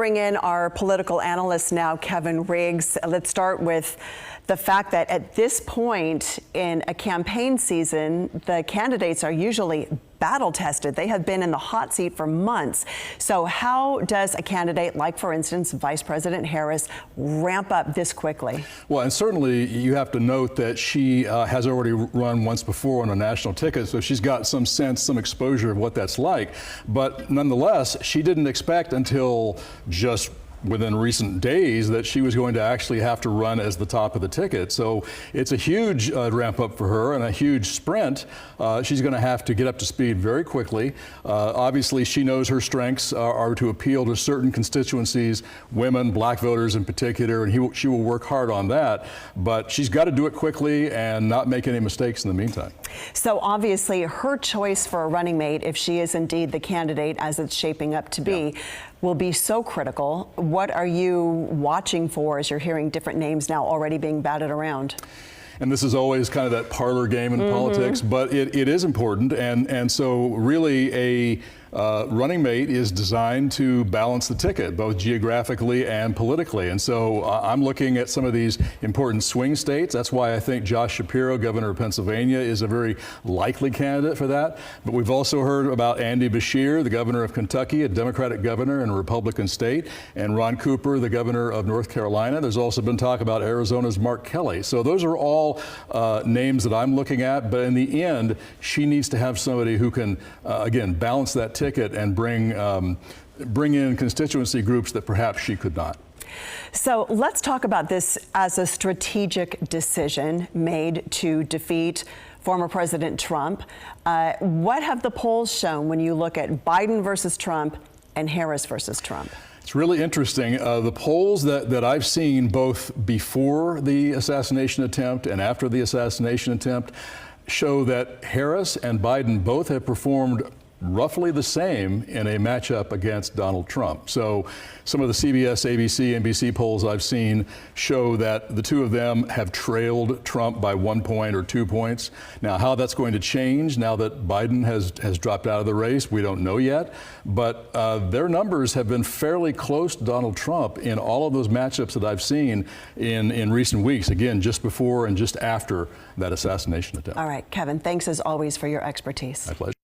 bring in our political analyst now, Kevin Riggs. Let's start with the fact that at this point in a campaign season, the candidates are usually battle tested. They have been in the hot seat for months. So how does a candidate like, for instance, Vice President Harris ramp up this quickly? Well, and certainly you have to note that she has already run once before on a national ticket, so she's got some sense, some exposure of what that's like. But nonetheless, she didn't expect until just within recent days that she was going to actually have to run as the top of the ticket. So it's a huge ramp up for her and a huge sprint. She's going to have to get up to speed very quickly. Obviously, she knows her strengths are to appeal to certain constituencies, women, black voters in particular, and she will work hard on that. But she's got to do it quickly and not make any mistakes in the meantime. So obviously, her choice for a running mate, if she is indeed the candidate as it's shaping up to be, will be so critical. What are you watching for as you're hearing different names now already being batted around? And this is always kind of that parlor game in politics, but it is important. And so really a running mate is designed to balance the ticket, both geographically and politically. And so I'm looking at some of these important swing states. That's why I think Josh Shapiro, governor of Pennsylvania, is a very likely candidate for that. But we've also heard about Andy Beshear, the governor of Kentucky, a Democratic governor in a Republican state, and Ron Cooper, the governor of North Carolina. There's also been talk about Arizona's Mark Kelly. So those are all names that I'm looking at. But in the end, she needs to have somebody who can, again, balance that ticket and bring in constituency groups that perhaps she could not. So let's talk about this as a strategic decision made to defeat former President Trump. What have the polls shown when you look at Biden versus Trump and Harris versus Trump? It's really interesting. The polls that I've seen both before the assassination attempt and after the assassination attempt show that Harris and Biden both have performed roughly the same in a matchup against Donald Trump. So some of the CBS, ABC, NBC polls I've seen show that the two of them have trailed Trump by 1 point or 2 points. Now, how that's going to change now that Biden has dropped out of the race, we don't know yet. But their numbers have been fairly close to Donald Trump in all of those matchups that I've seen in recent weeks, again, just before and just after that assassination attempt. All right, Kevin, thanks as always for your expertise. My pleasure.